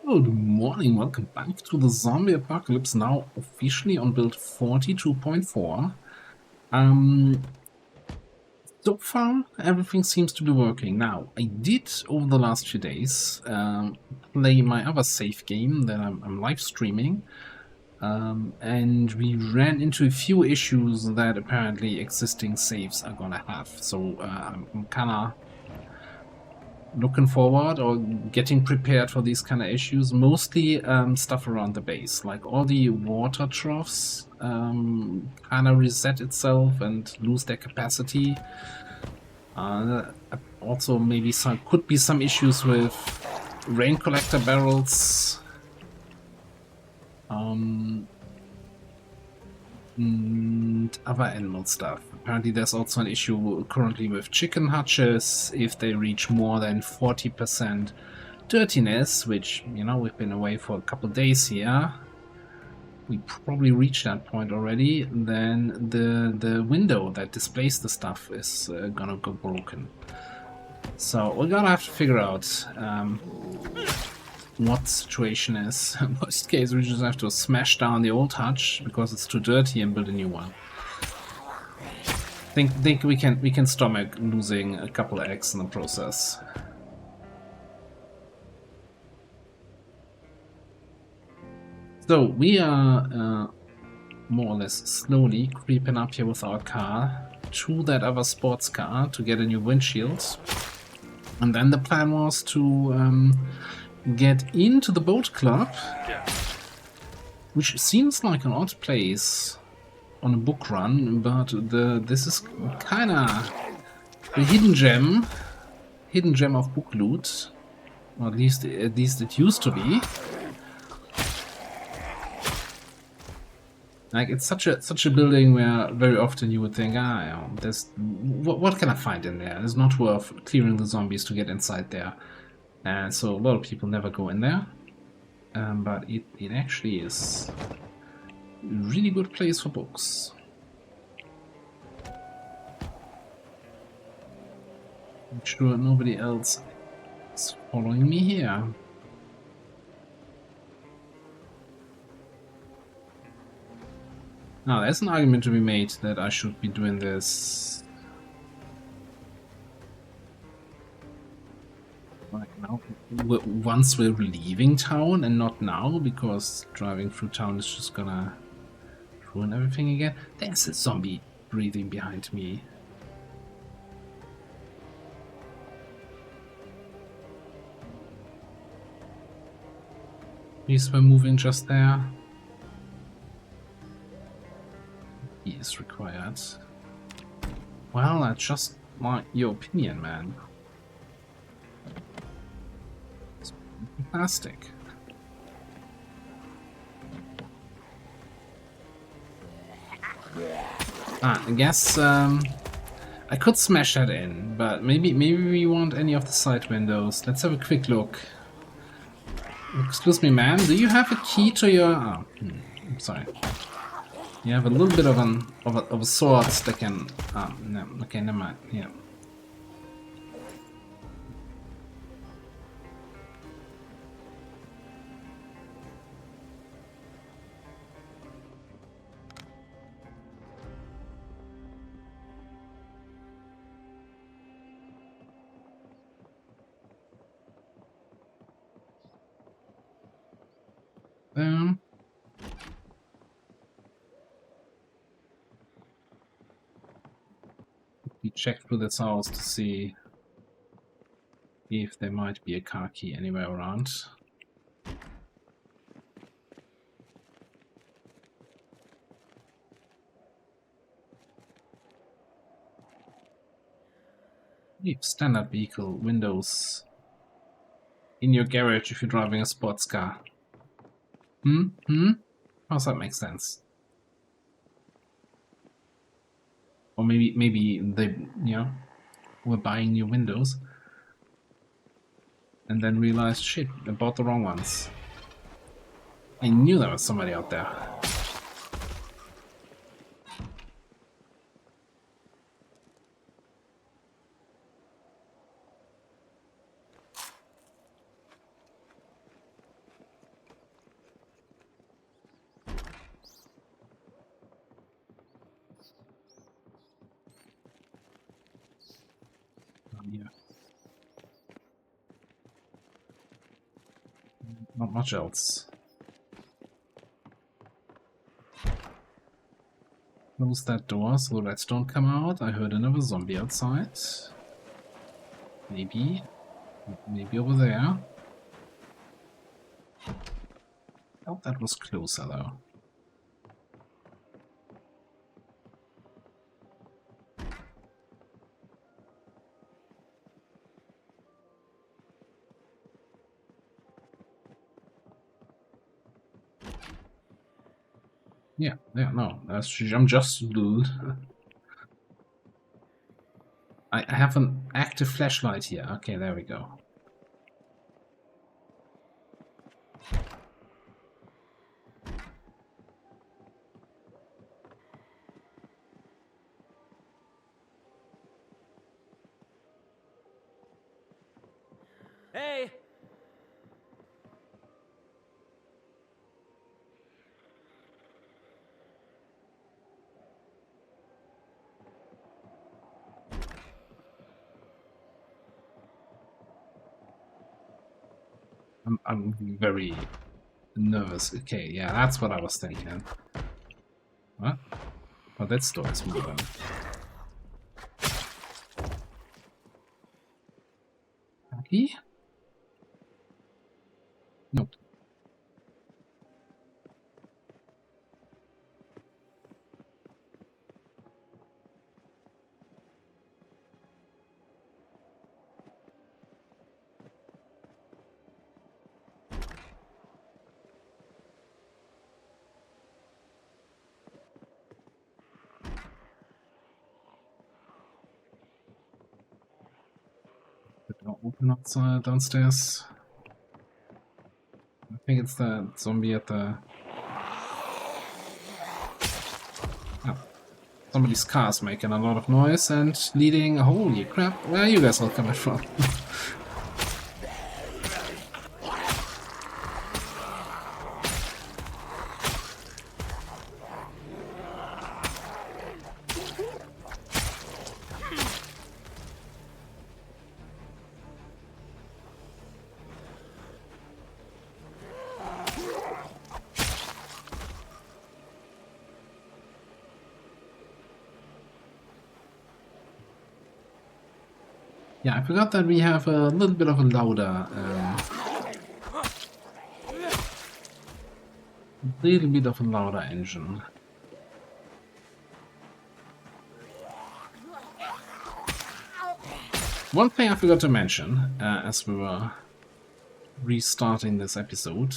Good morning, welcome back to the zombie apocalypse, now officially on build 42.4. So far, everything seems to be working. Now, I did, over the last few days, play my other save game that I'm live streaming, and we ran into a few issues that apparently existing saves are gonna have. So I'm kinda looking forward or getting prepared for these kind of issues. Mostly stuff around the base, like all the water troughs kind of reset itself and lose their capacity. Also, maybe could be some issues with rain collector barrels. And other animal stuff. Apparently there's also an issue currently with chicken hutches if they reach more than 40% dirtiness, which, you know, we've been away for a couple days here. We probably reached that point already. Then the window that displays the stuff is gonna go broken. So we're gonna have to figure out what the situation is. In most cases, we just have to smash down the old hutch because it's too dirty and build a new one. Think we can stomach losing a couple of eggs in the process. So we are more or less slowly creeping up here with our car to that other sports car to get a new windshield. And then the plan was to get into the boat club, which seems like an odd place on a book run, but this is kinda the hidden gem of book loot, or at least it used to be. Like, it's such a building where very often you would think, there's what can I find in there? It's not worth clearing the zombies to get inside there, and so a lot of people never go in there. But it actually is a really good place for books. I'm sure nobody else is following me here. Now, there's an argument to be made that I should be doing this right now, once we're leaving town, and not now, because driving through town is just gonna ruin everything again. There's a zombie breathing behind me. Please, we're moving just there. He is required. Well, that's just your opinion, man. It's plastic. I guess I could smash that in, but maybe we want any of the side windows. Let's have a quick look. Excuse me, ma'am. Do you have a key to your? Oh, I'm sorry. You have a little bit of a sword that can. No, okay, never mind. Yeah. We check through this house to see if there might be a car key anywhere around. Standard vehicle windows in your garage if you're driving a sports car. How does that make sense? Or maybe they, were buying new windows and then realized, shit, I bought the wrong ones. I knew there was somebody out there. Yeah. Not much else. Close that door so the rats don't come out. I heard another zombie outside. Maybe over there. Oh, that was closer though. Yeah, no, I'm just. I have an active flashlight here. Okay, there we go. Hey! I'm very nervous. Okay, yeah, that's what I was thinking. What? Oh, that door is moving. Key? Nope. The door open outside downstairs. I think it's the zombie at the. Oh. Somebody's car's making a lot of noise and leading. Holy crap! Where are you guys all coming from? Yeah, I forgot that we have a little bit of a louder, engine. One thing I forgot to mention, as we were restarting this episode,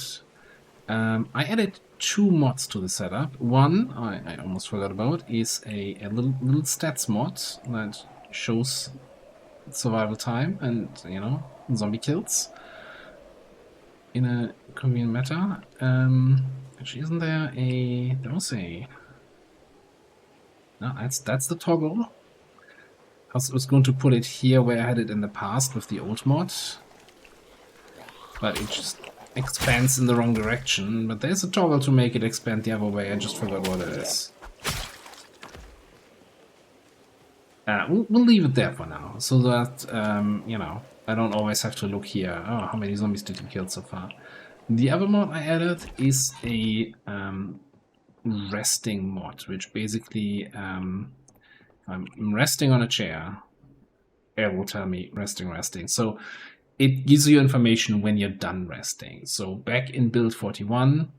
I added 2 mods to the setup. One, I almost forgot about, is a little stats mod that shows survival time and, you know, zombie kills in a convenient manner. Actually, isn't there a... There was a... No, that's the toggle. I was going to put it here where I had it in the past with the old mod, but it just expands in the wrong direction. But there's a toggle to make it expand the other way. I just forgot what it is. We'll leave it there for now, so that, you know, I don't always have to look here. Oh, how many zombies did you kill so far? The other mod I added is a resting mod, which basically, I'm resting on a chair. It will tell me resting. So it gives you information when you're done resting. So back in build 41,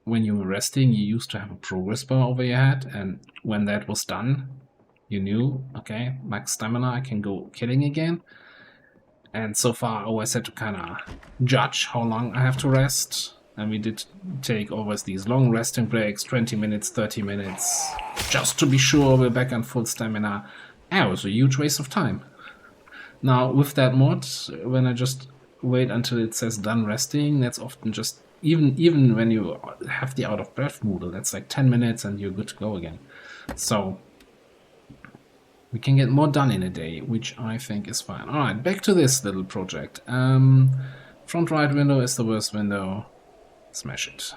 when you were resting, you used to have a progress bar over your head, and when that was done, you knew, okay, max stamina, I can go killing again. And so far I always had to kind of judge how long I have to rest. And we did take always these long resting breaks, 20 minutes, 30 minutes, just to be sure we're back on full stamina. And it was a huge waste of time. Now, with that mod, when I just wait until it says done resting, that's often just, even when you have the out of breath modal, that's like 10 minutes and you're good to go again. So we can get more done in a day, which I think is fine. Alright, back to this little project. Front right window is the worst window. Smash it.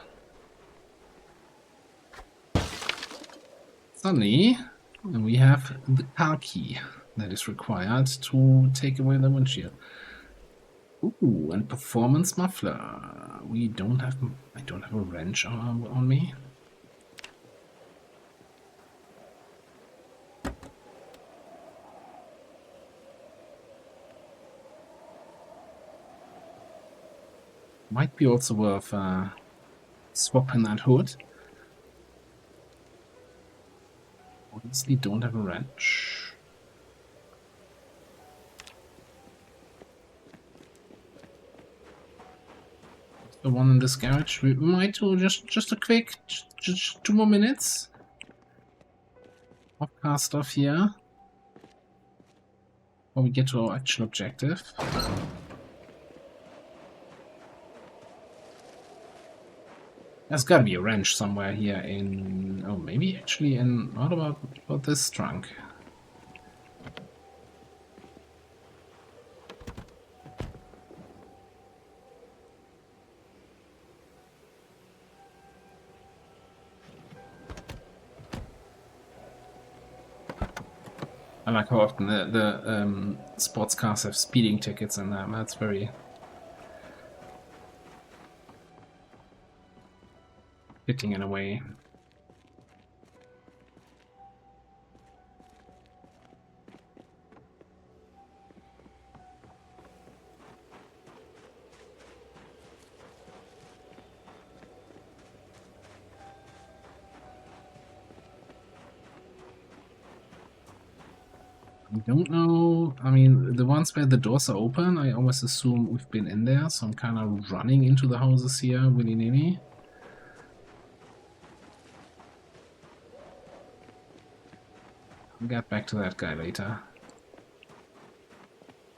Suddenly, we have the car key. that is required to take away the windshield. Ooh, and performance muffler. We don't have. I don't have a wrench on me. Might be also worth swapping that hood. Honestly, don't have a wrench. The one in this garage. We might do just a quick, just 2 more minutes of car stuff here, before we get to our actual objective. There's gotta be a wrench somewhere here in... Oh, maybe actually in... What about this trunk? I like how often the sports cars have speeding tickets in them. That's very fitting in a way. I don't know. I mean, the ones where the doors are open, I always assume we've been in there, so I'm kind of running into the houses here willy-nilly. I'll get back to that guy later.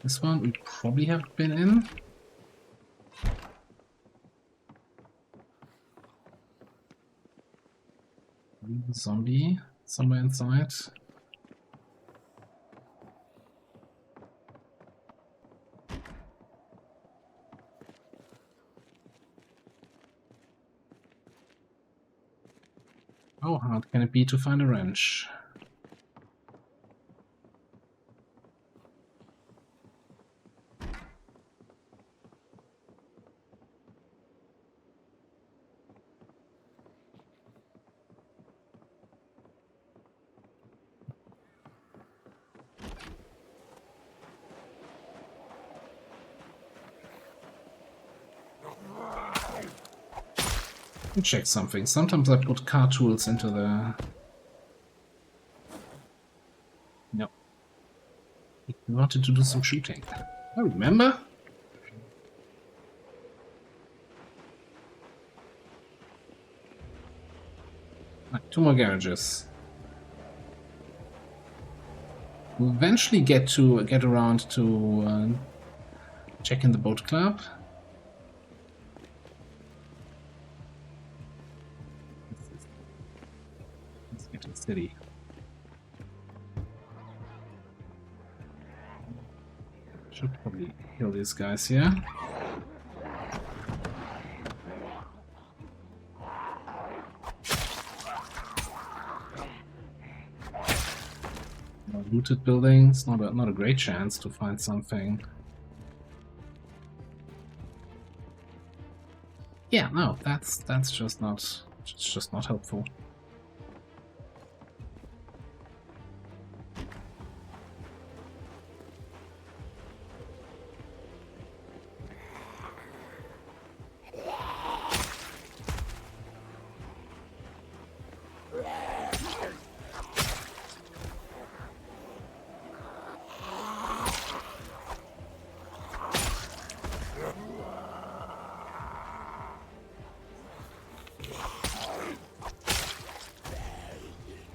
This one we probably have been in. Zombie somewhere inside. How hard can it be to find a wrench? Check something. Sometimes I put car tools into the... No. He wanted to do some shooting. I remember. Right, 2 more garages. We'll eventually get around to checking the boat club. Let's get to the city. Should probably kill these guys here. Looted buildings, not a great chance to find something. Yeah, no, that's just not helpful.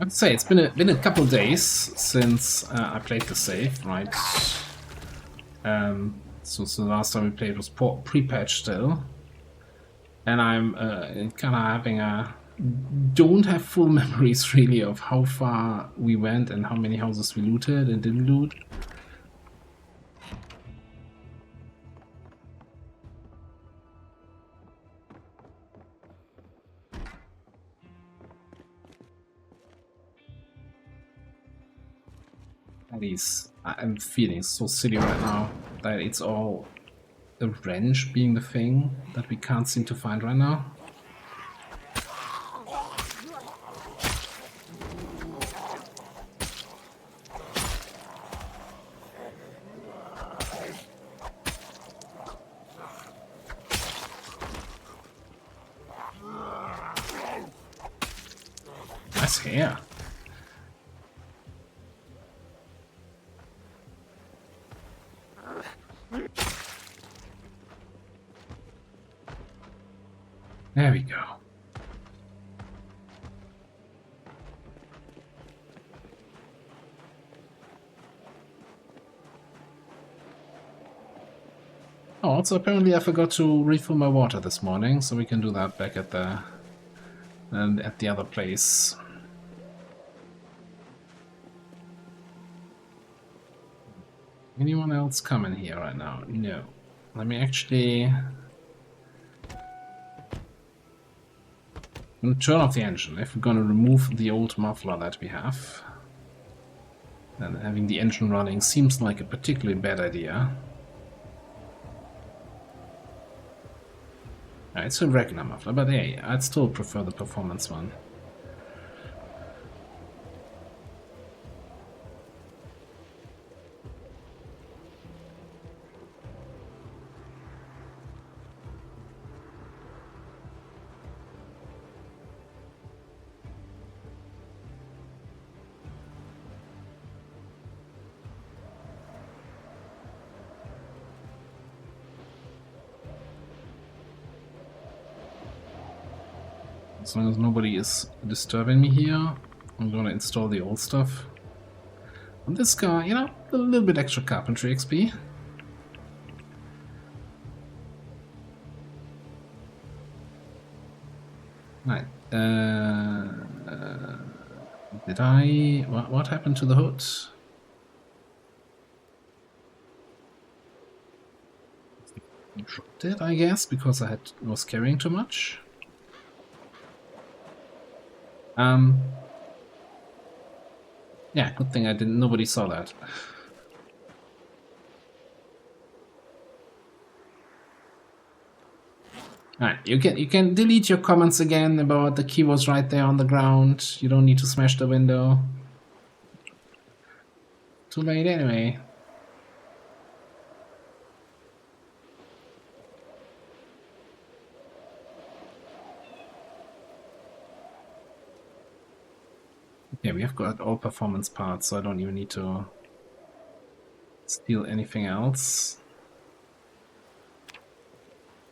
I'd say it's been a couple days since I played the save, right? So the last time we played was pre-patch still, and I'm kind of having don't have full memories really of how far we went and how many houses we looted and didn't loot. These I'm feeling so silly right now that it's all a wrench being the thing that we can't seem to find right now. Nice hair. There we go. Oh, also apparently I forgot to refill my water this morning, so we can do that back at the other place. Anyone else coming here right now? No. Let me actually... I'm gonna turn off the engine if we're gonna remove the old muffler that we have. Then having the engine running seems like a particularly bad idea. It's a regular muffler, but hey, I'd still prefer the performance one. As long as nobody is disturbing me here, I'm gonna install the old stuff. On this guy, you know, a little bit extra carpentry XP. Right. Did I... What happened to the hood? Dropped it, I guess, because I was carrying too much. Yeah, good thing I didn't. Nobody saw that. Alright, you can delete your comments again about the key was right there on the ground. You don't need to smash the window. Too late anyway. Yeah, we have got all performance parts, so I don't even need to steal anything else.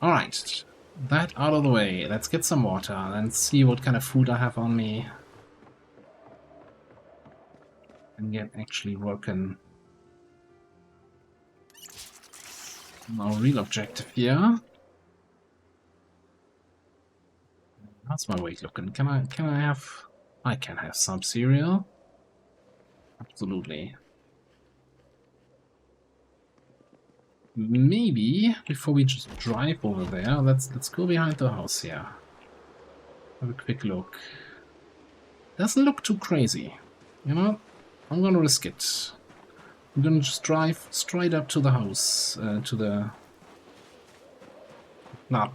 Alright, that out of the way. Let's get some water and see what kind of food I have on me. And get actually working on our real objective here. How's my weight looking? Can I have... I can have some cereal. Absolutely. Maybe before we just drive over there, let's go behind the house here. Have a quick look. Doesn't look too crazy. You know, I'm gonna risk it. I'm gonna just drive straight up to the house, to the knob.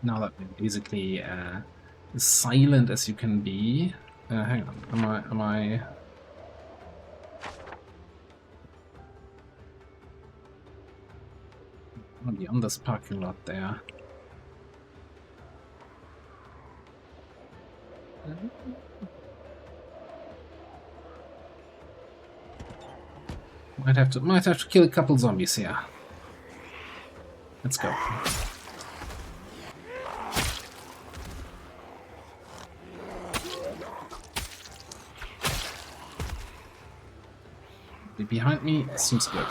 Now that we're basically as silent as you can be. Hang on, am I? I'll be on this parking lot there. Might have to kill a couple zombies here. Let's go. Behind me seems good.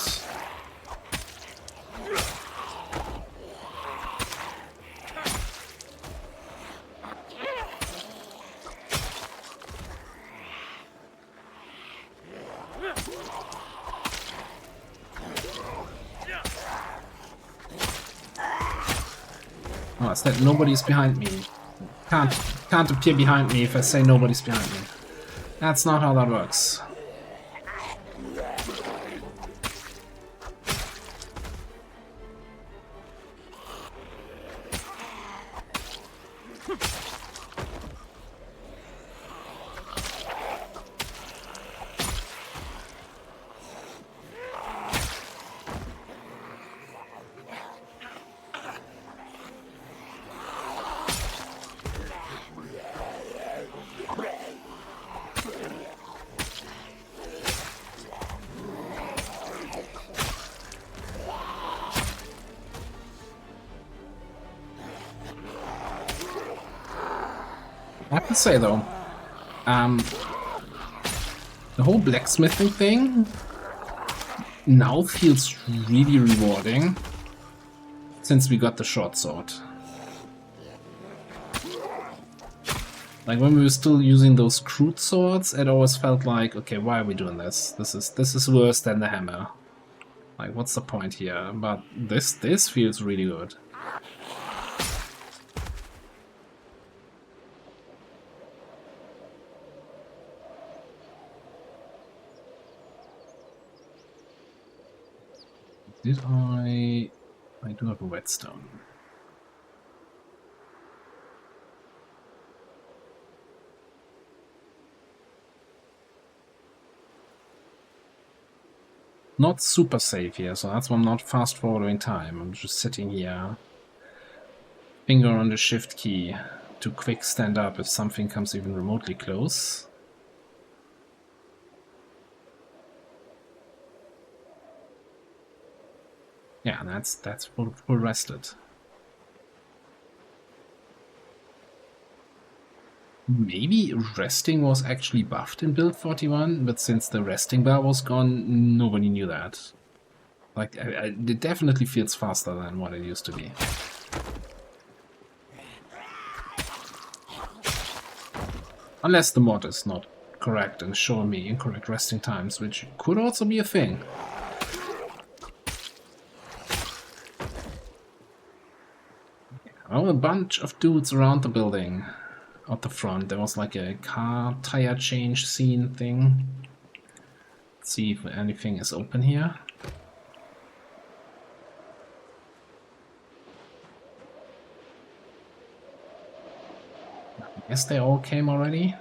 Oh, it's that nobody's behind me. Can't appear behind me if I say nobody's behind me. That's not how that works. I have to say though, the whole blacksmithing thing now feels really rewarding since we got the short sword. Like when we were still using those crude swords, it always felt like, okay, why are we doing this? This is worse than the hammer. Like, what's the point here? But this feels really good. Did I do have a whetstone. Not super safe here, so that's why I'm not fast forwarding time. I'm just sitting here, finger on the shift key to quick stand up if something comes even remotely close. Yeah, that's full rested. Maybe resting was actually buffed in build 41, but since the resting bar was gone, nobody knew that. Like, it definitely feels faster than what it used to be. Unless the mod is not correct and showing me incorrect resting times, which could also be a thing. Oh, a bunch of dudes around the building. At the front, there was like a car tire change scene thing. Let's see if anything is open here. I guess they all came already.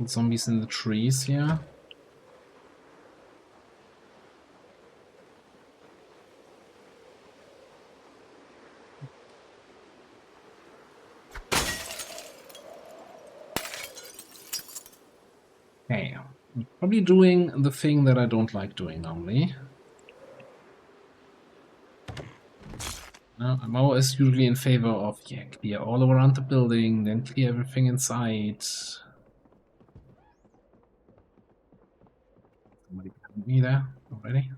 Zombies in the trees here. Okay, I'm probably doing the thing that I don't like doing normally. I'm always usually in favor of, yeah, clear all around the building, then clear everything inside. Somebody behind me there already?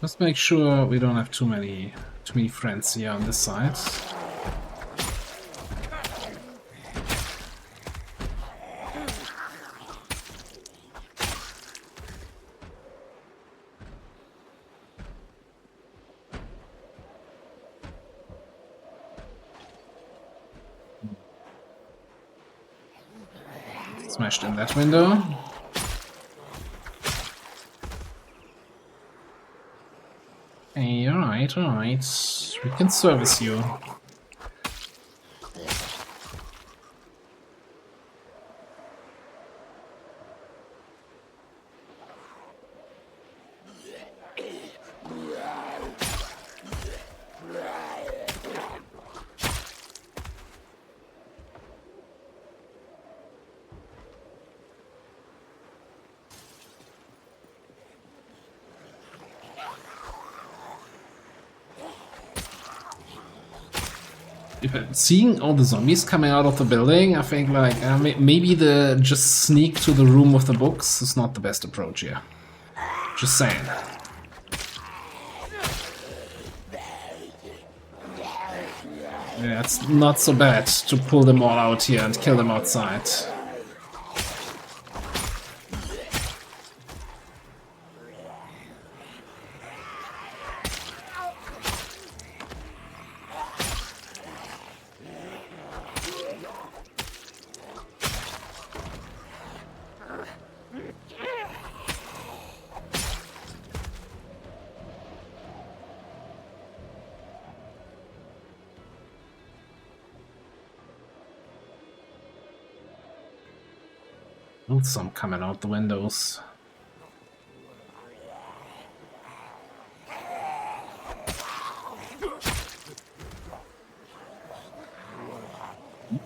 Just make sure we don't have too many friends here on this side. Smashed in that window. Hey, alright. We can service you. Seeing all the zombies coming out of the building, I think like maybe the just sneak to the room with the books is not the best approach here. Just saying. Yeah, it's not so bad to pull them all out here and kill them outside. Some coming out the windows.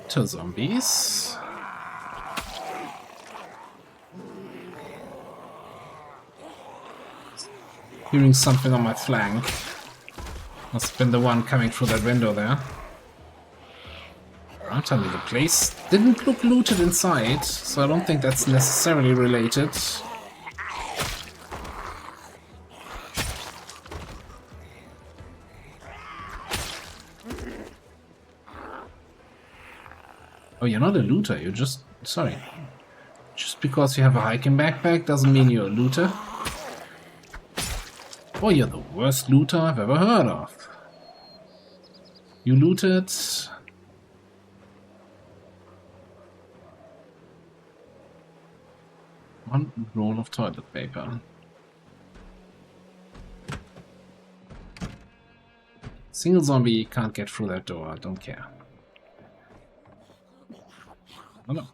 To zombies. Hearing something on my flank. Must have been the one coming through that window there. I'll tell you, the place didn't look looted inside, so I don't think that's necessarily related. Oh, you're not a looter, you're just... sorry. Just because you have a hiking backpack doesn't mean you're a looter. Oh, you're the worst looter I've ever heard of. You looted... one roll of toilet paper. Single zombie can't get through that door, I don't care. Oh no.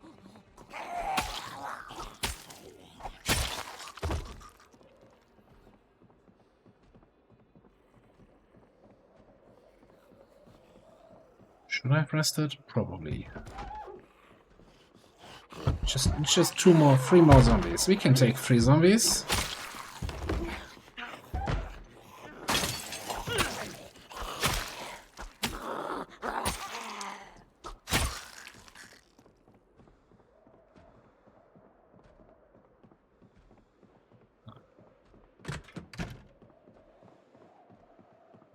Should I have rested? Probably. Just three more zombies. We can take 3 zombies.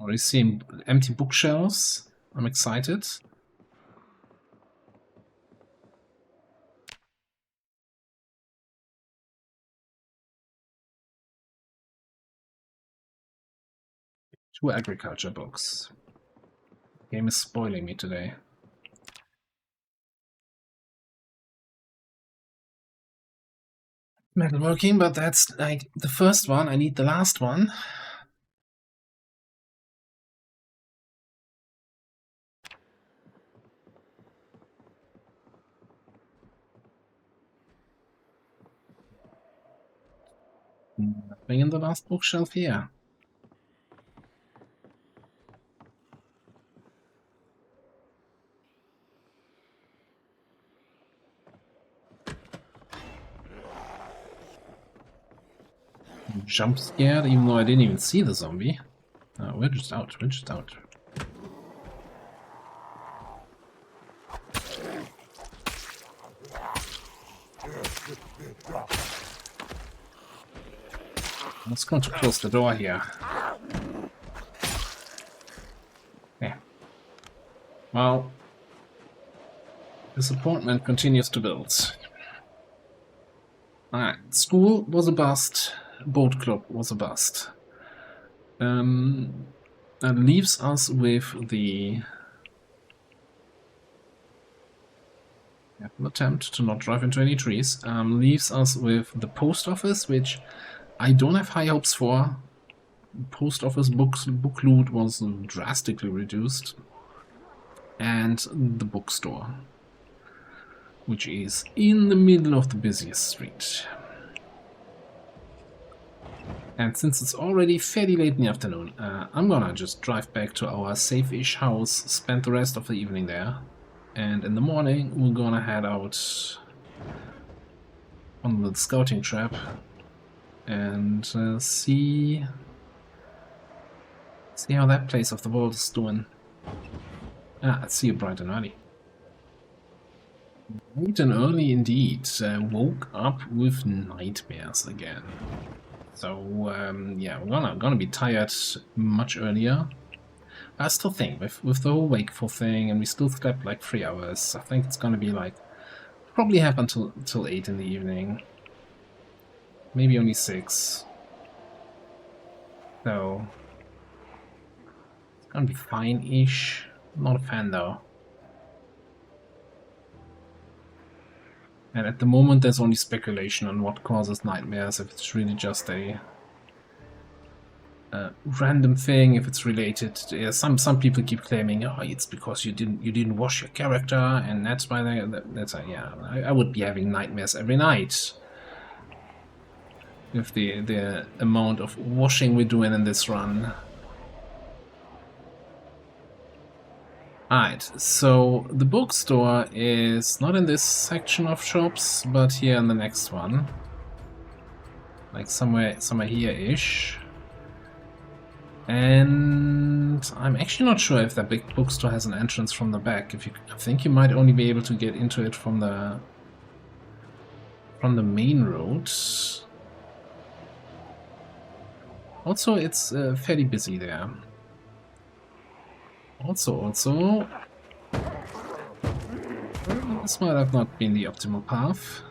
Already seeing empty bookshelves. I'm excited. Two agriculture books. Game is spoiling me today. Metalworking, but that's like the first one. I need the last one. Nothing in the last bookshelf here. Jump scared, even though I didn't even see the zombie. We're just out, we're just out. Let's go to close the door here. Okay. Well, disappointment continues to build. Alright, school was a bust. Boat club was a bust. That leaves us with the attempt to not drive into any trees. Leaves us with the post office, which I don't have high hopes for. Post office book loot was drastically reduced, and the bookstore, which is in the middle of the busiest street. And since it's already fairly late in the afternoon, I'm gonna just drive back to our safe-ish house, spend the rest of the evening there, and in the morning we're gonna head out on the scouting trip and see how that place of the vault is doing. Ah, I see you bright and early. Bright and early indeed. Woke up with nightmares again. So yeah, we're gonna be tired much earlier. I still think with the whole wakeful thing, and we still slept like 3 hours. I think it's gonna be like probably have until 8 in the evening, maybe only 6. So it's gonna be fine-ish. Not a fan though. And at the moment, there's only speculation on what causes nightmares. If it's really just a random thing, if it's related to, yeah, some people keep claiming, oh, it's because you didn't wash your character, and that's why that's yeah. I would be having nightmares every night with the amount of washing we're doing in this run. Alright, so the bookstore is not in this section of shops, but here in the next one, like somewhere here-ish. And I'm actually not sure if that big bookstore has an entrance from the back. I think you might only be able to get into it from the main road. Also, it's fairly busy there. Also, this might have not been the optimal path.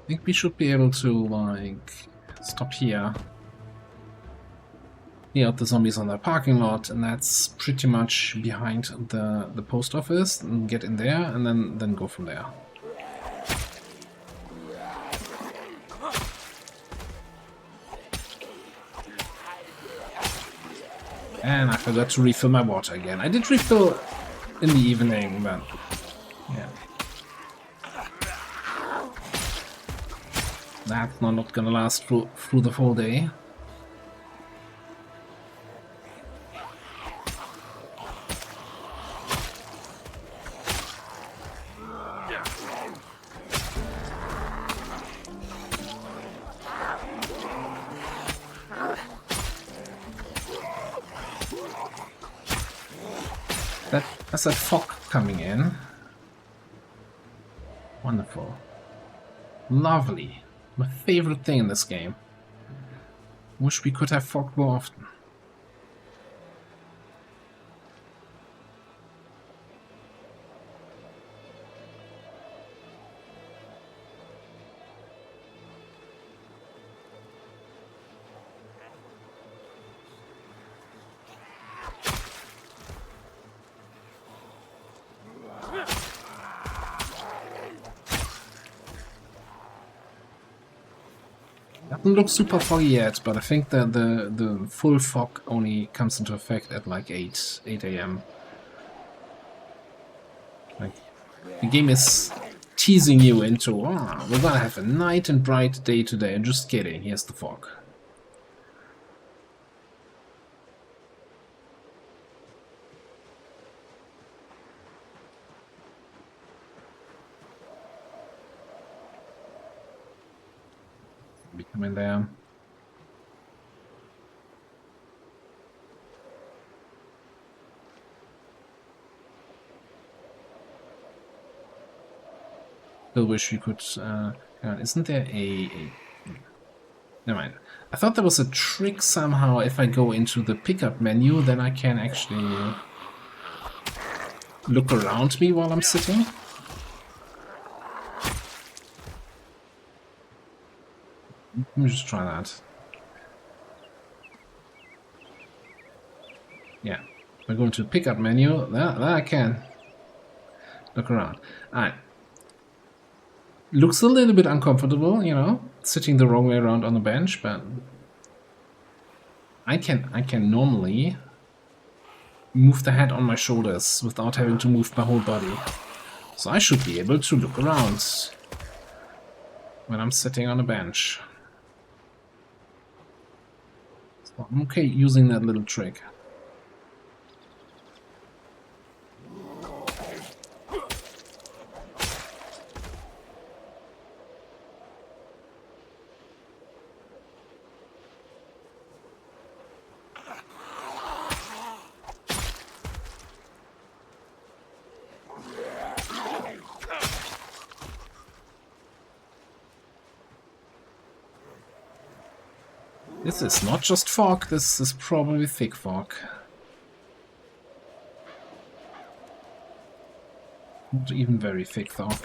I think we should be able to, like, stop here. Clear out the zombies on the parking lot, and that's pretty much behind the post office, and get in there, and then go from there. And I forgot to refill my water again. I did refill in the evening, but yeah. That's not gonna last through the whole day. That's that fog coming in. Wonderful. Lovely. My favorite thing in this game. Wish we could have fog more often. Doesn't look super foggy yet, but I think that the full fog only comes into effect at like 8 a.m. Like, the game is teasing you into, we're gonna have a night and bright day today. And just kidding, here's the fog. Be coming there. Still wish we could. Isn't there a? Never mind. I thought there was a trick somehow. If I go into the pickup menu, then I can actually look around me while I'm sitting. Let me just try that. Yeah, if I go into the pickup menu, there I can look around. Alright. Looks a little bit uncomfortable, you know, sitting the wrong way around on the bench, but I can normally move the head on my shoulders without having to move my whole body. So I should be able to look around when I'm sitting on a bench. So I'm okay using that little trick. This is not just fog, this is probably thick fog. Not even very thick fog.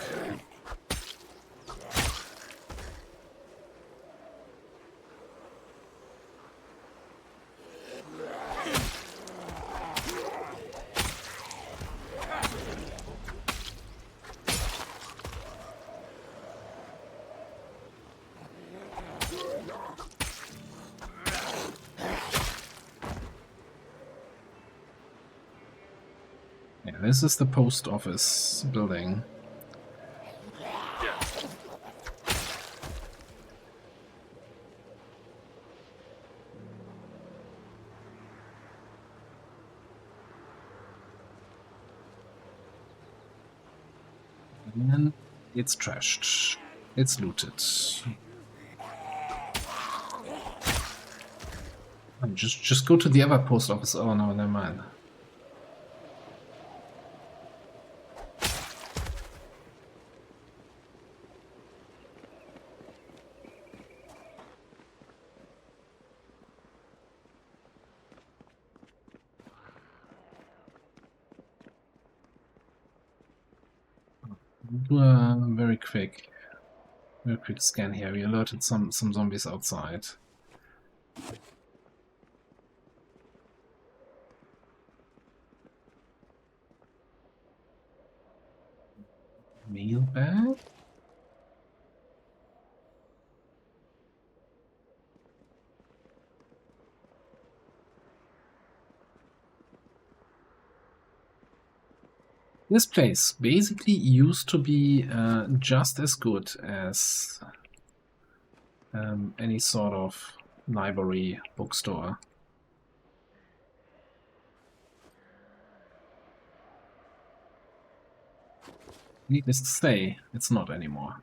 Yeah, this is the post office building. And it's trashed. It's looted. Just go to the other post office. Oh no, never mind. Do a very quick scan here. We alerted some zombies outside. Mailbag? This place basically used to be just as good as any sort of library bookstore. Needless to say, it's not anymore.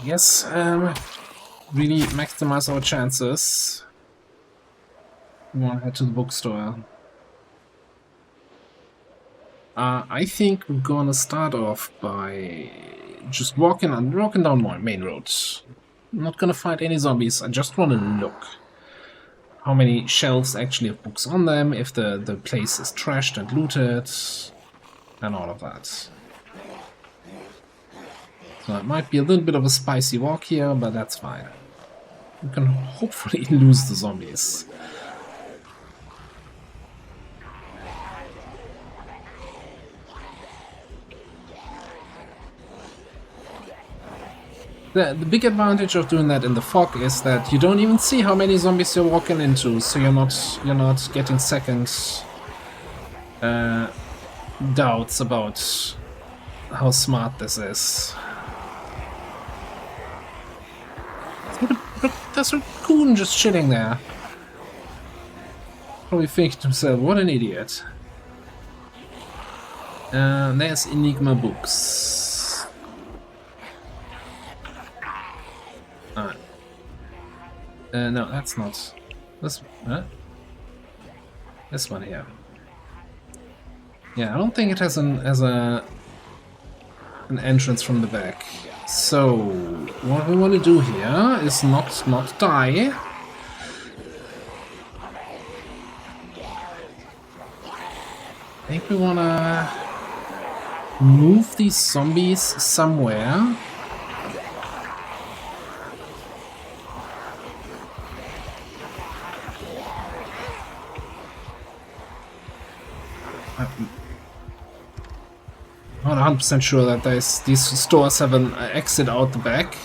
Yes, really maximize our chances. We want to head to the bookstore. I think we're gonna start off by just walking down main roads. I'm not gonna fight any zombies. I just want to look how many shelves actually have books on them, if the place is trashed and looted, and all of that. So it might be a little bit of a spicy walk here, but that's fine. We can hopefully lose the zombies. The big advantage of doing that in the fog is that you don't even see how many zombies you're walking into, so you're not getting second doubts about how smart this is. Look, there's a raccoon just chilling there. Probably thinking to himself, what an idiot. There's Enigma books. No, that's not. This one here. Yeah, I don't think it has an entrance from the back. So what we want to do here is not die. I think we want to move these zombies somewhere. I'm not 100% sure that these stores have an exit out the back.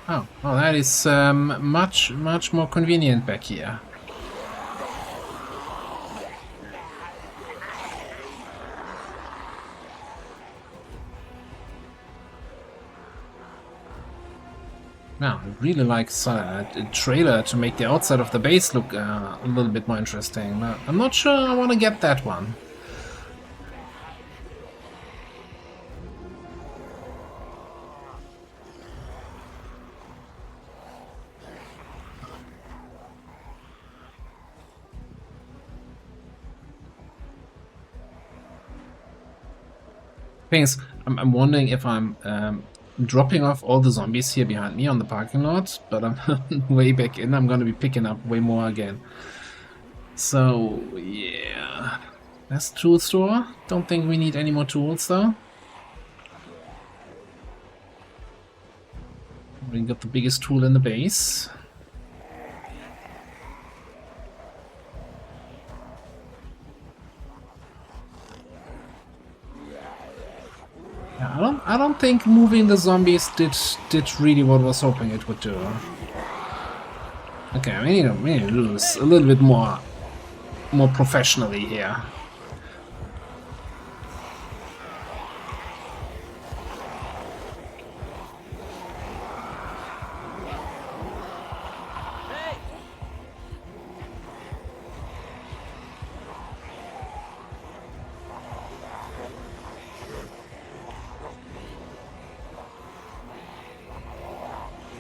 Oh, well, that is much more convenient back here. Now, I really like a trailer to make the outside of the base look a little bit more interesting, but I'm not sure I want to get that one. Thing is, I'm wondering if I'm dropping off all the zombies here behind me on the parking lot, but I'm way back in. I'm gonna be picking up way more again. So, yeah. That's tool store. Don't think we need any more tools, though. We got the biggest tool in the base. Yeah, I don't think moving the zombies did really what I was hoping it would do. Okay, we need to do this a little bit more professionally here.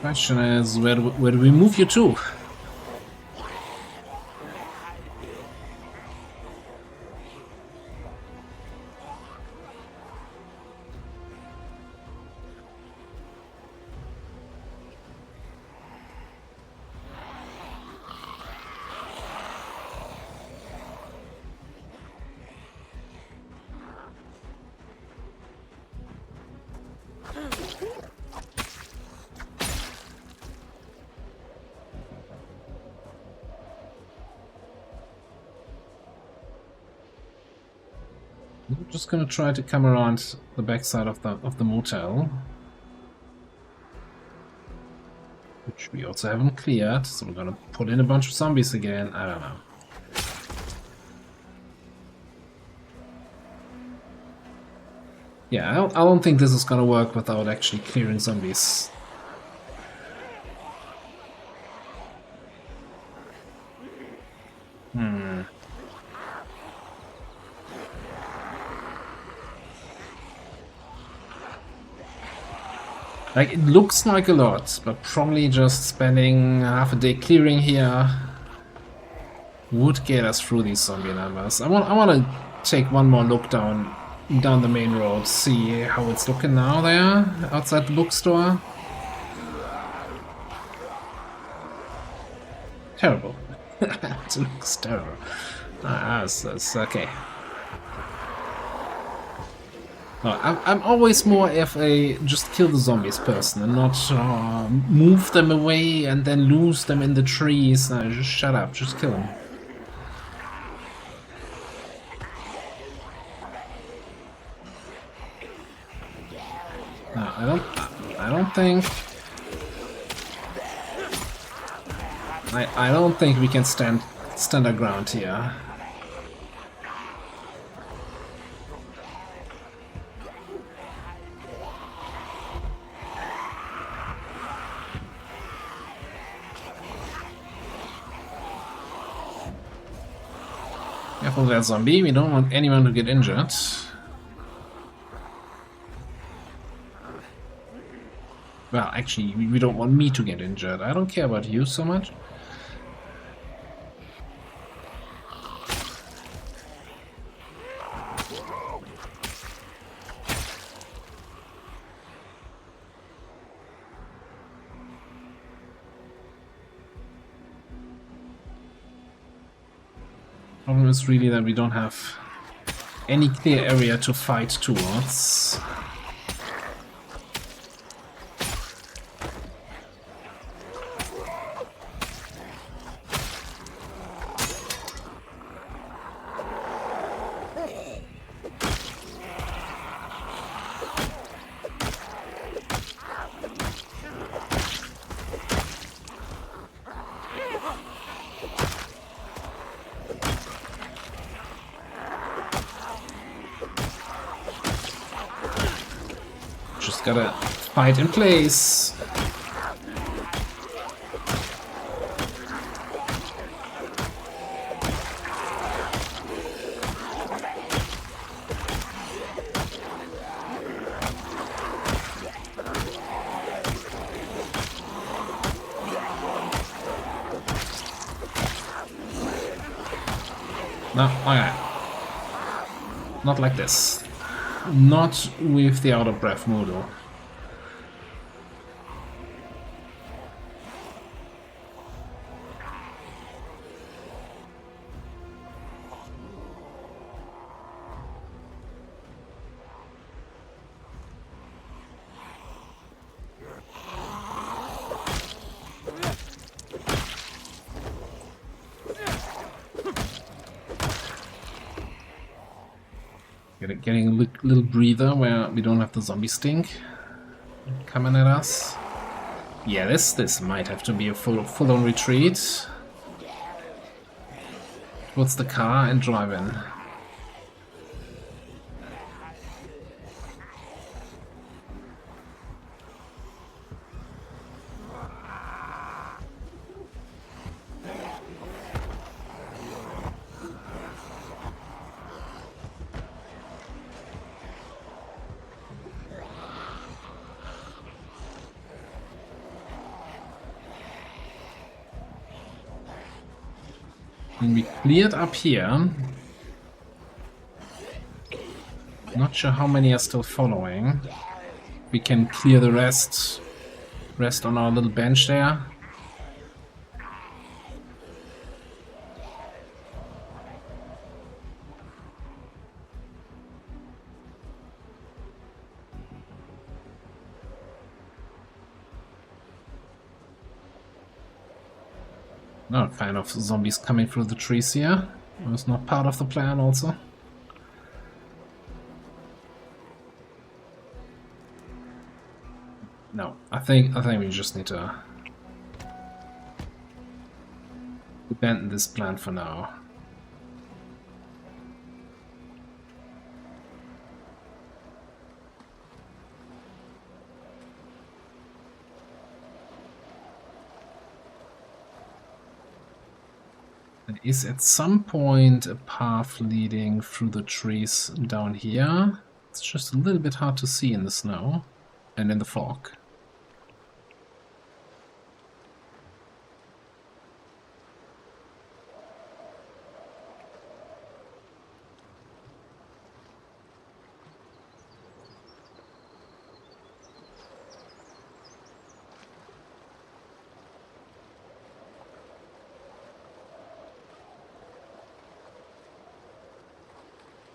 Question is, where do we move you to? I'm just gonna try to come around the backside of the motel, which we also haven't cleared. So we're gonna put in a bunch of zombies again. I don't know. Yeah, I don't think this is gonna work without actually clearing zombies. Like, it looks like a lot, but probably just spending half a day clearing here would get us through these zombie numbers. I want to take one more look down the main road, see how it's looking now there, outside the bookstore. Terrible. It looks terrible. That's okay. No, I'm always more of a just kill the zombies person and not move them away and then lose them in the trees. No, just shut up, just kill them. No, I don't think. I don't think we can stand our ground here. Careful that zombie, we don't want anyone to get injured. Well, actually, we don't want me to get injured. I don't care about you so much. Problem is really that we don't have any clear area to fight towards. Gotta fight in place. No, okay. Not like this. Not with the out of breath modal. Getting a little breather where we don't have the zombie stink coming at us. Yeah, this might have to be a full-on retreat towards the car and drive in. And we cleared up here. Not sure how many are still following. We can clear the rest. Rest on our little bench there. Not a fan of zombies coming through the trees here. It was not part of the plan also. No, I think we just need to abandon this plan for now. There is at some point a path leading through the trees down here. It's just a little bit hard to see in the snow and in the fog.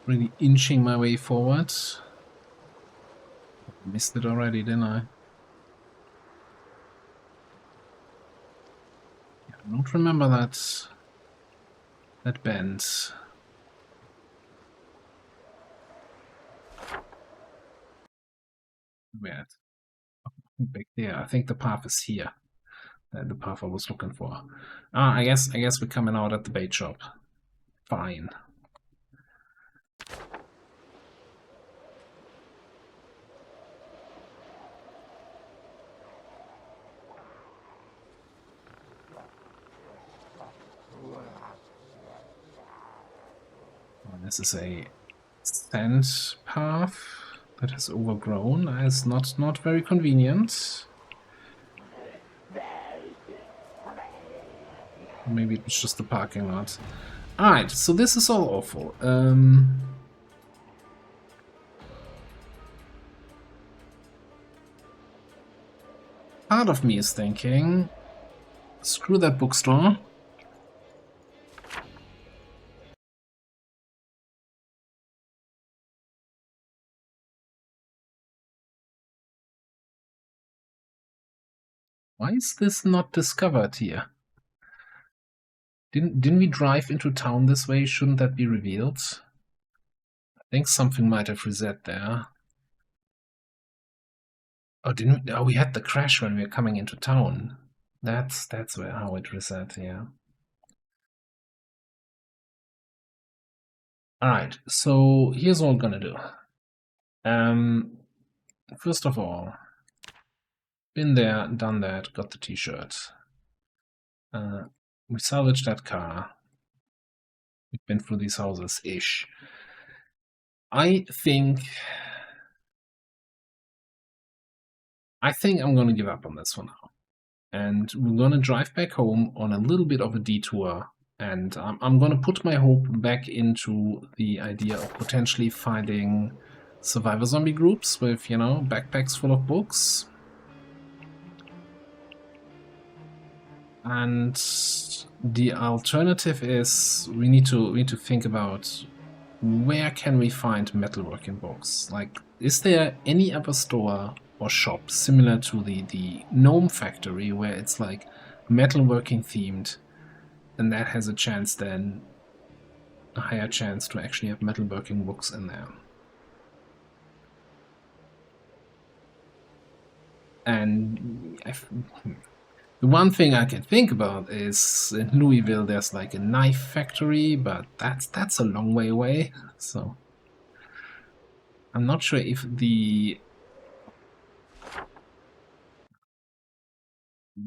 Really inching my way forward. Missed it already, didn't I? Yeah, I don't remember that bend. Where? Back there. I think the path is here. The path I was looking for. Ah, I guess we're coming out at the bait shop. Fine. This is a sand path that has overgrown. It's not very convenient. Maybe it was just the parking lot. Alright, so this is all awful. Part of me is thinking, screw that bookstore. Why is this not discovered here? Didn't we drive into town this way? Shouldn't that be revealed? I think something might have reset there. Oh, didn't we? Oh, we had the crash when we were coming into town. That's how it reset, yeah. Alright, so here's what I'm gonna do. first of all, been there, done that, got the t-shirt. We salvaged that car. We've been through these houses-ish. I think I'm gonna give up on this for now. And we're gonna drive back home on a little bit of a detour. And I'm gonna put my hope back into the idea of potentially finding survivor zombie groups with, you know, backpacks full of books. And the alternative is we need to think about where can we find metalworking books? Like, is there any other store or shop similar to the Gnome Factory where it's like metalworking themed, and that has a chance then a higher chance to actually have metalworking books in there? And the one thing I can think about is in Louisville there's like a knife factory, but that's a long way away, so I'm not sure if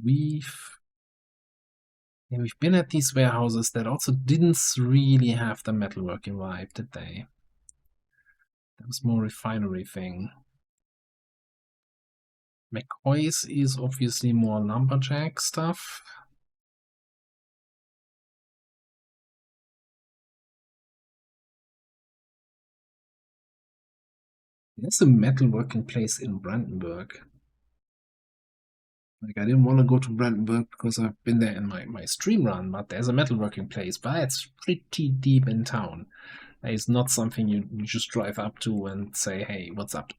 we've been at these warehouses that also didn't really have the metalworking vibe, did they? That was more refinery thing. McCoy's is obviously more lumberjack stuff. There's a metalworking place in Brandenburg. Like, I didn't want to go to Brandenburg because I've been there in my stream run, but there's a metalworking place, but it's pretty deep in town. It's not something you just drive up to and say, hey, what's up?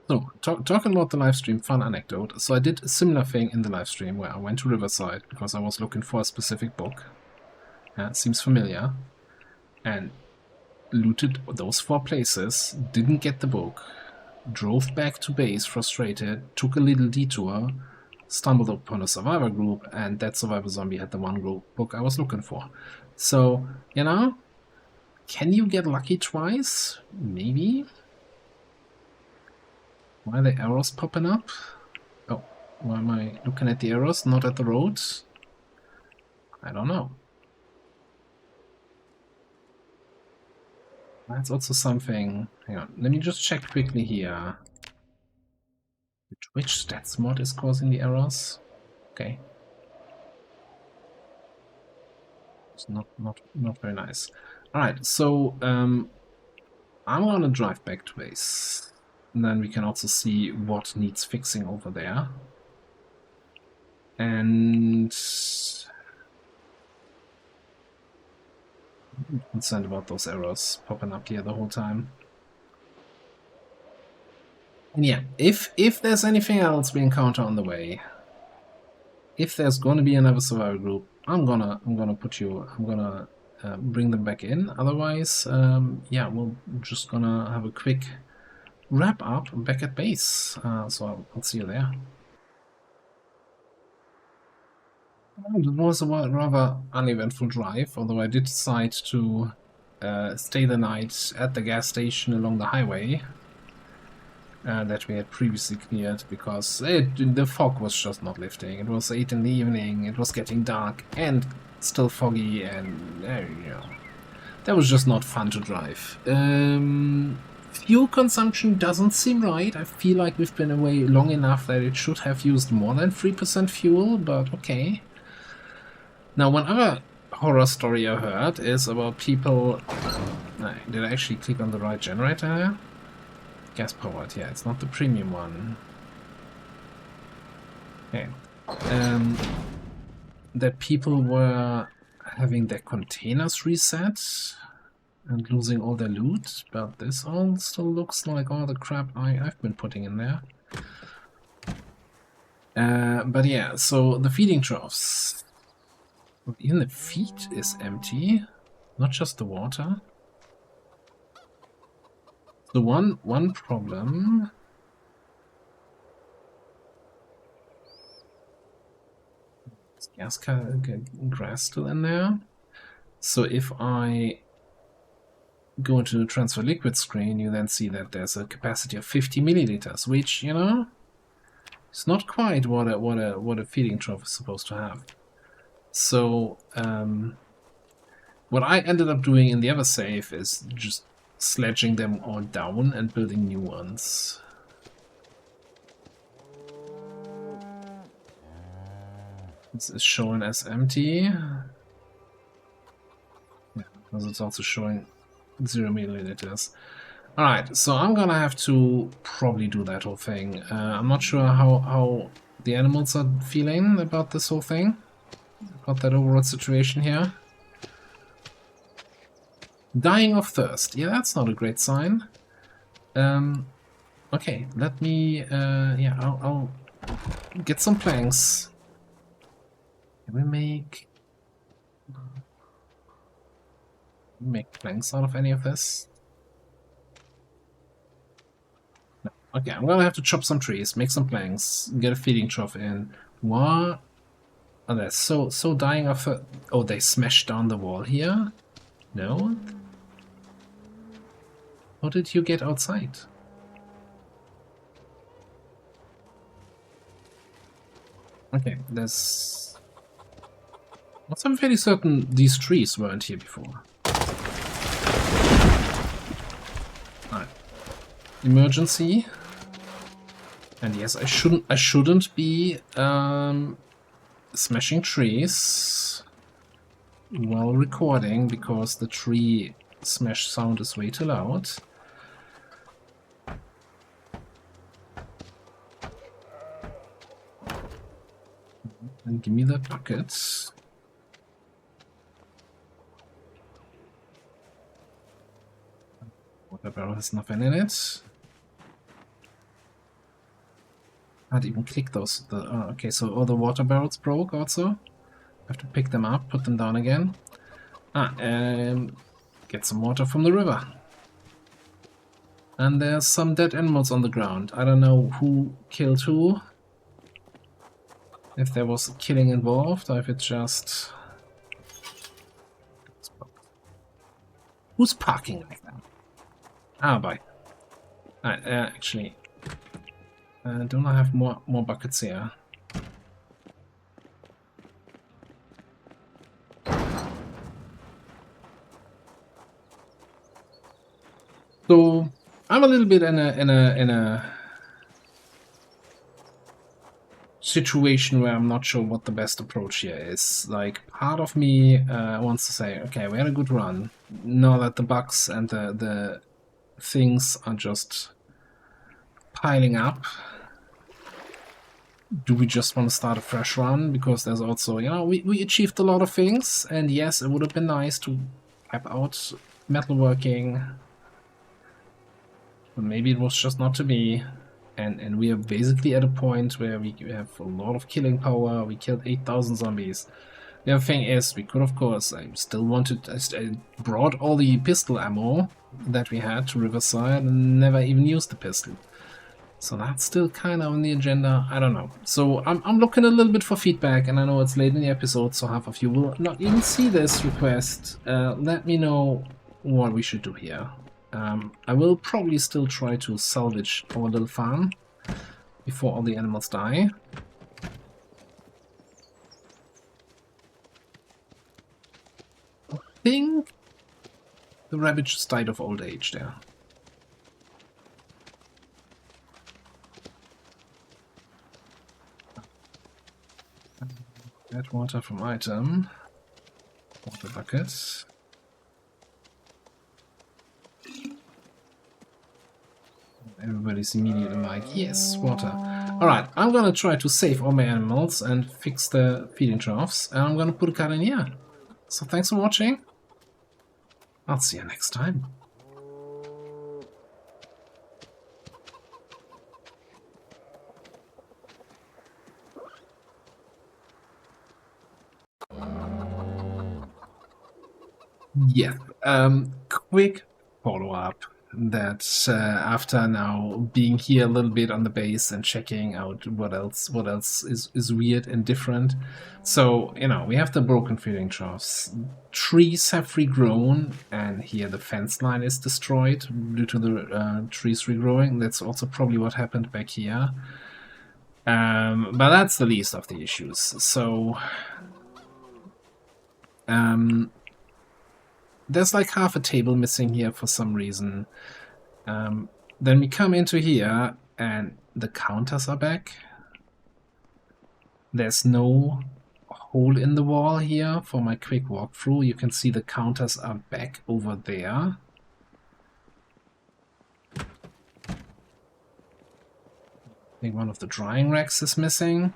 So, talking about the live stream, fun anecdote. So I did a similar thing in the live stream where I went to Riverside because I was looking for a specific book. It seems familiar. And looted those 4 places, didn't get the book, drove back to base frustrated, took a little detour, stumbled upon a survivor group, and that survivor zombie had the one book I was looking for. So, you know, can you get lucky twice? Maybe. Why are the arrows popping up? Oh, why am I looking at the arrows, not at the roads? I don't know. That's also something. Hang on, let me just check quickly here. Which stats mod is causing the errors? Okay. It's not very nice. Alright, so I'm gonna drive back to base. And then we can also see what needs fixing over there. And I'm concerned about those errors popping up here the whole time. And yeah, if there's anything else we encounter on the way, if there's gonna be another survivor group, I'm gonna bring them back in. Otherwise, yeah, we're just gonna have a quick wrap up back at base. So I'll see you there. It was a rather uneventful drive, although I did decide to stay the night at the gas station along the highway that we had previously cleared because the fog was just not lifting. It was 8 in the evening, it was getting dark and still foggy, and you know, that was just not fun to drive. Fuel consumption doesn't seem right. I feel like we've been away long enough that it should have used more than 3% fuel, but okay. Now, one other horror story I heard is about people... Did I actually click on the right generator here? Gas powered, yeah, it's not the premium one. Okay. That people were having their containers reset and losing all their loot, but this all still looks like all the crap I've been putting in there. But yeah, so the feeding troughs. Even the feed is empty, not just the water. The one problem. Is gas grass still in there? So if I go into the transfer liquid screen, you then see that there's a capacity of 50 milliliters, which, you know, it's not quite what a feeding trough is supposed to have. So what I ended up doing in the other save is just sledging them all down and building new ones. This is shown as empty. Yeah, because it's also showing 0 milliliters. Alright, so I'm gonna have to probably do that whole thing. I'm not sure how the animals are feeling about this whole thing. About that overall situation here. Dying of thirst. Yeah, that's not a great sign. Okay, let me... yeah, I'll get some planks. Can we make planks out of any of this? No. Okay, I'm gonna have to chop some trees, make some planks, get a feeding trough in. What? Oh, they're so dying of... Oh, they smashed down the wall here? No? How did you get outside? Okay, there's... I'm fairly certain these trees weren't here before. Alright. Emergency. And yes, I shouldn't be smashing trees while recording, because the tree smash sound is way too loud. And give me that bucket. Water barrel has nothing in it. I can't even click those. Okay, so all the water barrels broke also. I have to pick them up, put them down again. Get some water from the river. And there's some dead animals on the ground. I don't know who killed who. If there was killing involved, or if it's just... Who's parking like that? Ah, bye. Actually... don't I have more buckets here? So I'm a little bit in a situation where I'm not sure what the best approach here is. Like, part of me wants to say, okay, we had a good run. Now that the bugs and the things are just piling up, do we just want to start a fresh run? Because there's also, you know, we achieved a lot of things, and yes, it would have been nice to wipe out metalworking, but maybe it was just not to be. And we are basically at a point where we have a lot of killing power. We killed 8,000 zombies. The other thing is, we could, of course, I brought all the pistol ammo that we had to Riverside and never even used the pistol. So that's still kind of on the agenda. I don't know. So I'm looking a little bit for feedback, and I know it's late in the episode, so half of you will not even see this request. Let me know what we should do here. I will probably still try to salvage our little farm before all the animals die. I think the rabbit just died of old age there. Add water from item. Water bucket. Everybody's immediately like, yes, water. Alright, I'm gonna try to save all my animals and fix the feeding troughs, and I'm gonna put a cut in here. So thanks for watching. I'll see you next time. Yeah, quick follow-up. that after now being here a little bit on the base and checking out what else is weird and different. So, you know, we have the broken feeding troughs. Trees have regrown, and here the fence line is destroyed due to the trees regrowing. That's also probably what happened back here. But that's the least of the issues. So, there's like half a table missing here for some reason. Then we come into here, and the counters are back. There's no hole in the wall here for my quick walkthrough. You can see the counters are back over there. I think one of the drying racks is missing.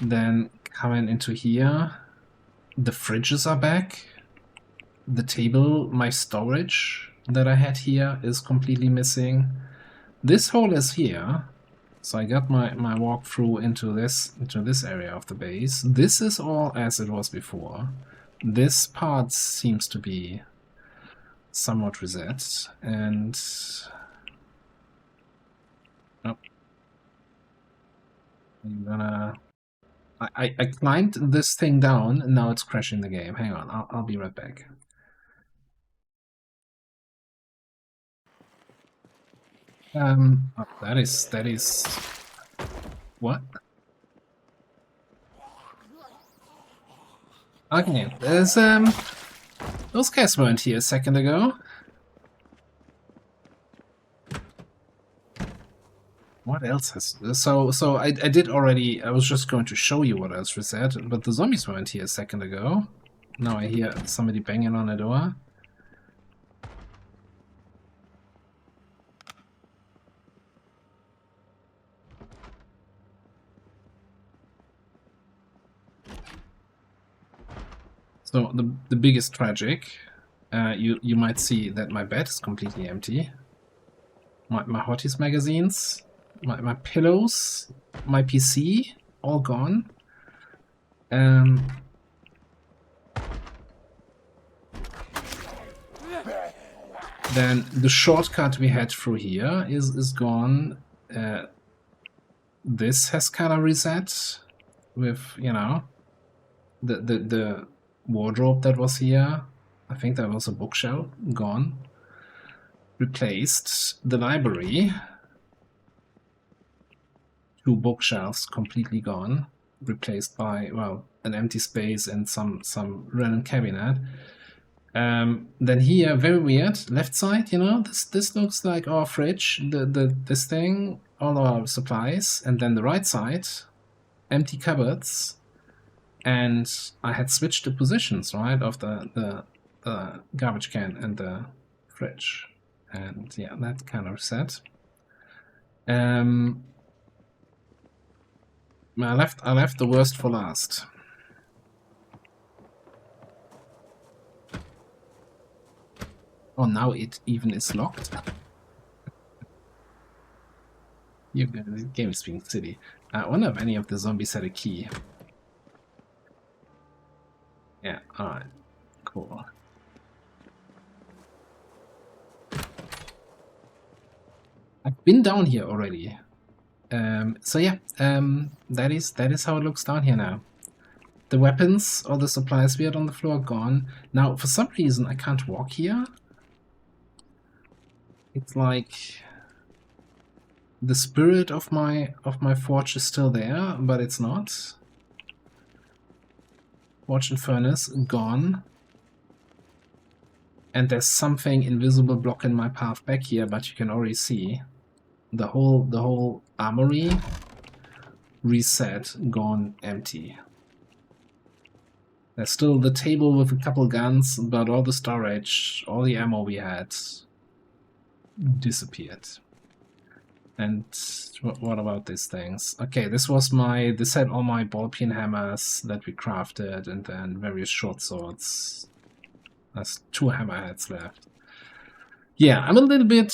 Then coming into here, the fridges are back. The table, my storage that I had here is completely missing. This hole is here. So I got my walkthrough into this area of the base. This is all as it was before. This part seems to be somewhat reset, and oh, I'm gonna. I climbed this thing down, and now it's crashing the game. Hang on, I'll be right back. Oh, that is what? Okay, there's those guys weren't here a second ago. What else has so I did already. I was just going to show you what else reset, but the zombies weren't here a second ago. Now I hear somebody banging on the door. So the biggest tragic, you might see that my bed is completely empty. My Hotties magazines, my pillows, my PC, all gone. Then the shortcut we had through here is gone. This has kind of reset with, you know, the wardrobe that was here. I think that was a bookshelf, gone. Replaced the library. 2 bookshelves completely gone. Replaced by, well, an empty space and some random cabinet. Then here, very weird, left side, you know, this looks like our fridge, this thing, all our supplies, and then the right side, empty cupboards, and I had switched the positions, right, of the garbage can and the fridge, and yeah, that kind of reset. I left the worst for last. Oh, now it even is locked. The game is being silly. I wonder if any of the zombies had a key. Yeah, alright. Cool. I've been down here already. So yeah, that is how it looks down here now. The weapons or the supplies we had on the floor gone. Now, for some reason, I can't walk here. It's like the spirit of my forge is still there, but it's not. Forge and furnace gone. And there's something invisible blocking my path back here, but you can already see the whole armory reset, gone, empty. There's still the table with a couple guns, but all the storage, all the ammo we had disappeared. And what about these things? Okay, this had all my ball peen hammers that we crafted, and then various short swords. There's 2 hammerheads left. Yeah, I'm a little bit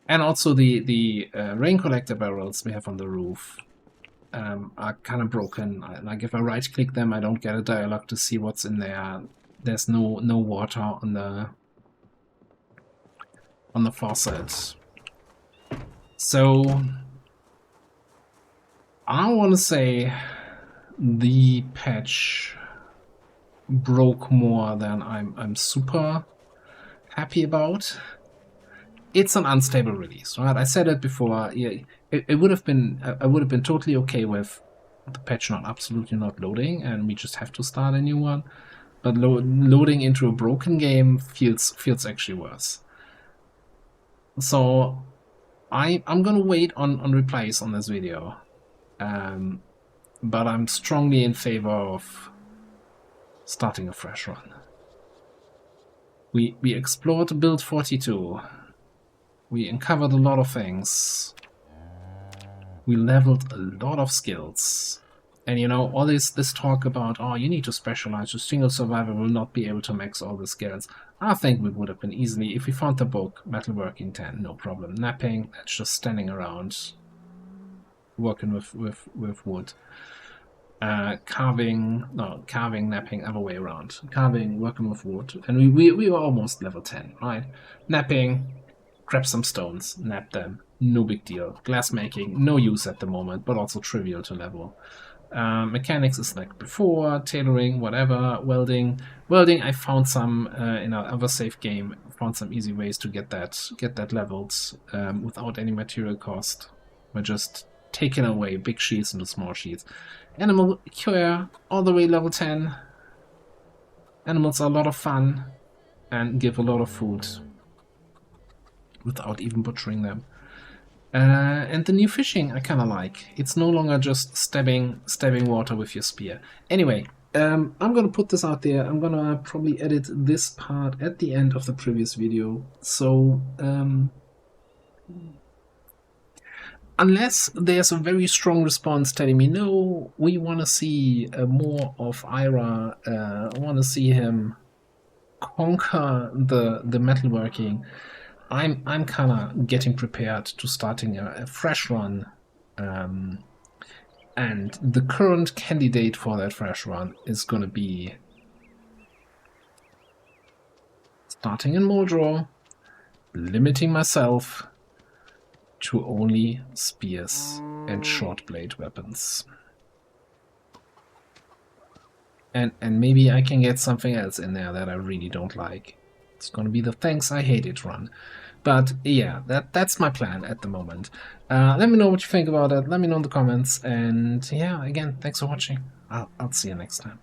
and also the rain collector barrels we have on the roof. are kind of broken. Like if I right-click them, I don't get a dialogue to see what's in there. There's no water on the faucet. So I want to say the patch broke more than I'm super happy about. It's an unstable release, right? I said it before. Yeah, it would have been I would have been totally okay with the patch absolutely not loading, and we just have to start a new one. But loading into a broken game feels actually worse. So I'm gonna wait on replies on this video, but I'm strongly in favor of starting a fresh run. We explored build 42. We uncovered a lot of things. We leveled a lot of skills. And you know, all this talk about, oh, you need to specialize, your single survivor will not be able to max all the skills. I think we would have been easily, if we found the book, metalworking 10, no problem. Napping, that's just standing around, working with wood. Carving, napping, other way around. Carving, working with wood. And we were almost level 10, right? Napping, grab some stones, nap them, no big deal. Glass making, no use at the moment, but also trivial to level. Mechanics is like before, tailoring, whatever, welding. Welding, I found some in our other save game, found some easy ways to get that leveled without any material cost. We're just taking away big sheets into small sheets. Animal cure, all the way level 10. Animals are a lot of fun and give a lot of food without even butchering them. And the new fishing I kind of like. It's no longer just stabbing water with your spear. Anyway, I'm gonna put this out there. I'm gonna probably edit this part at the end of the previous video. So unless there's a very strong response telling me, no, we want to see more of Ira, I want to see him conquer the metalworking, I'm kind of getting prepared to starting a fresh run, and the current candidate for that fresh run is going to be starting in Moldro, limiting myself to only spears and short blade weapons. And maybe I can get something else in there that I really don't like. It's gonna be the Thanks I Hate It run. But yeah, that's my plan at the moment. Let me know what you think about it. Let me know in the comments. And yeah, again, thanks for watching. I'll see you next time.